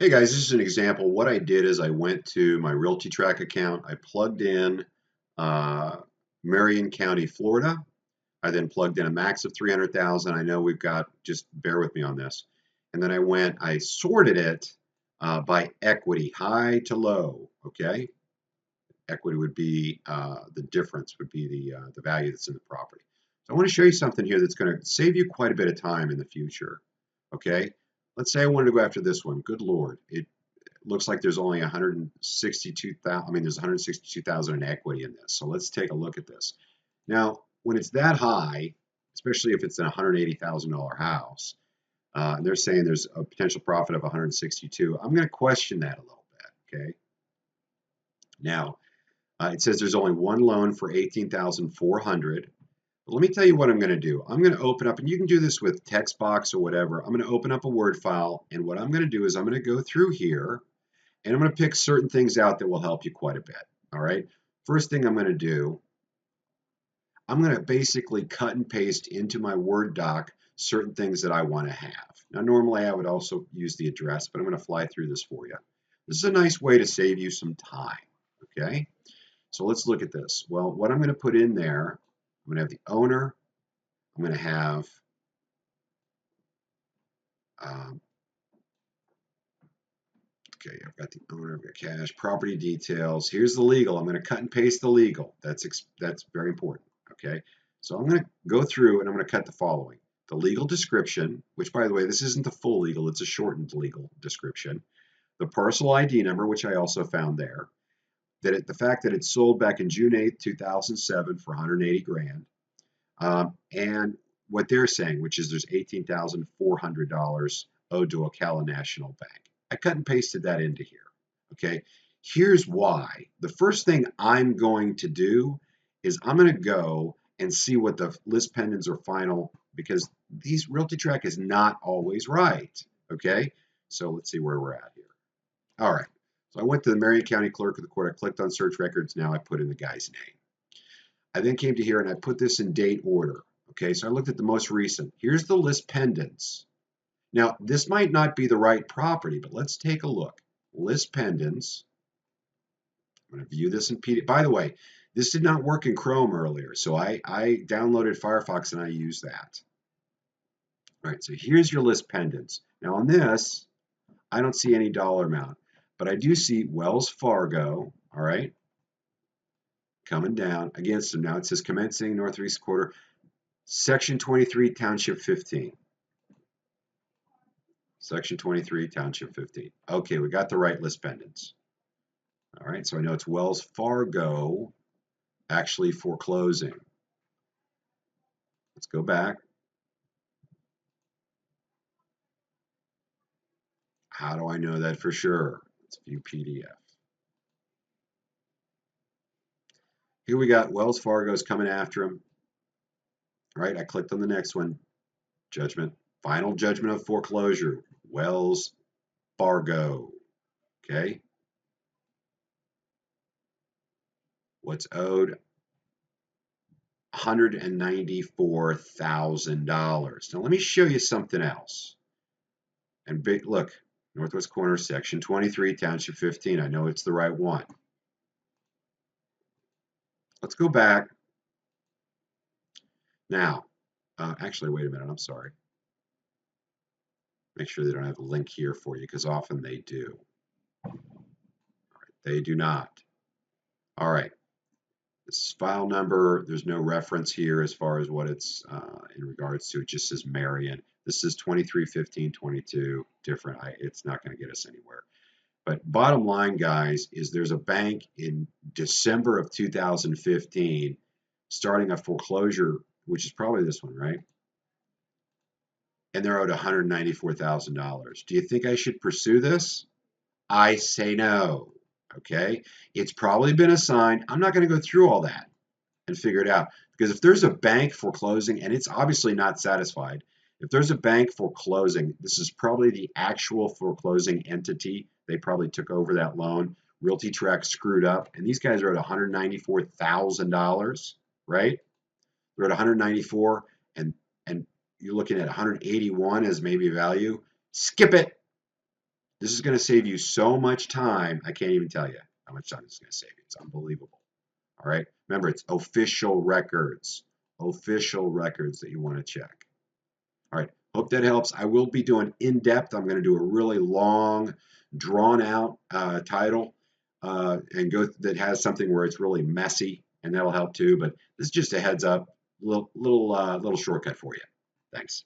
Hey guys, this is an example. What I did is I went to my RealtyTrack account. I plugged in uh, Marion County, Florida. I then plugged in a max of 300,000. I know we've got, just bear with me on this. And then I sorted it by equity, high to low, okay? Equity would be, the difference would be the value that's in the property. So I want to show you something here that's going to save you quite a bit of time in the future, okay? Let's say I wanted to go after this one. Good Lord, it looks like there's only 162,000. I mean, there's 162,000 in equity in this. So let's take a look at this. Now, when it's that high, especially if it's a $180,000 house, and they're saying there's a potential profit of 162, I'm going to question that a little bit. Okay. Now, it says there's only one loan for 18,400. Let me tell you what I'm going to do. I'm going to open up, and you can do this with text box or whatever. I'm going to open up a Word file, and what I'm going to do is I'm going to go through here and I'm going to pick certain things out that will help you quite a bit. All right. First thing I'm going to do, I'm going to basically cut and paste into my Word doc certain things that I want to have. Now, normally I would also use the address, but I'm going to fly through this for you. This is a nice way to save you some time. Okay. So let's look at this. Well, what I'm going to put in there, I'm going to have the owner. I'm going to have um, okay, I've got the owner, I've got cash, property details. Here's the legal. I'm going to cut and paste the legal. That's very important. Okay, so I'm going to go through and I'm going to cut the following: the legal description, which, by the way, this isn't the full legal; it's a shortened legal description. The parcel ID number, which I also found there. The fact that it sold back in June 8th, 2007 for 180 grand, and what they're saying, which is there's $18,400 owed to Ocala National Bank. I cut and pasted that into here. Okay, here's why. The first thing I'm going to do is I'm going to go and see what the list pendants are final, because these RealtyTrack is not always right. Okay, so let's see where we're at here. All right, so I went to the Marion County Clerk of the Court. I clicked on search records. Now I put in the guy's name. I then came to here and I put this in date order. Okay, so I looked at the most recent. Here's the list pendants. Now, this might not be the right property, but let's take a look. List pendants. I'm going to view this in PDF. By the way, this did not work in Chrome earlier, so I downloaded Firefox and I used that. All right, so here's your list pendants. Now on this, I don't see any dollar amount, but I do see Wells Fargo, all right, coming down against them. Now it says commencing Northeast Quarter, Section 23, Township 15. Section 23, Township 15. Okay, we got the right list pendants. All right, so I know it's Wells Fargo actually foreclosing. Let's go back. How do I know that for sure? Let's view PDF. Here we got Wells Fargo's coming after him. All right, I clicked on the next one. Judgment. Final judgment of foreclosure. Wells Fargo. Okay. What's owed? $194,000. Now let me show you something else. And big look, northwest corner, section 23, township 15. I know it's the right one. Let's go back. Now, actually, wait a minute. I'm sorry. Make sure they don't have a link here for you, because often they do. All right, they do not. All right. This file number, there's no reference here as far as what it's in regards to. It just says Marion. This is 231522, different. It's not going to get us anywhere. But bottom line, guys, is there's a bank in December of 2015 starting a foreclosure, which is probably this one, right? And they're owed $194,000. Do you think I should pursue this? I say no. Okay? It's probably been assigned. I'm not going to go through all that and figure it out, because if there's a bank foreclosing and it's obviously not satisfied, if there's a bank foreclosing, this is probably the actual foreclosing entity. They probably took over that loan. RealtyTrack screwed up, and these guys are at $194,000, right? They're at 194, and you're looking at 181 as maybe value. Skip it. This is going to save you so much time. I can't even tell you how much time this is going to save you. It's unbelievable. All right. Remember, it's official records that you want to check. All right. Hope that helps. I will be doing in depth. I'm going to do a really long, drawn out title and go that has something where it's really messy, and that'll help too. But this is just a heads up, little shortcut for you. Thanks.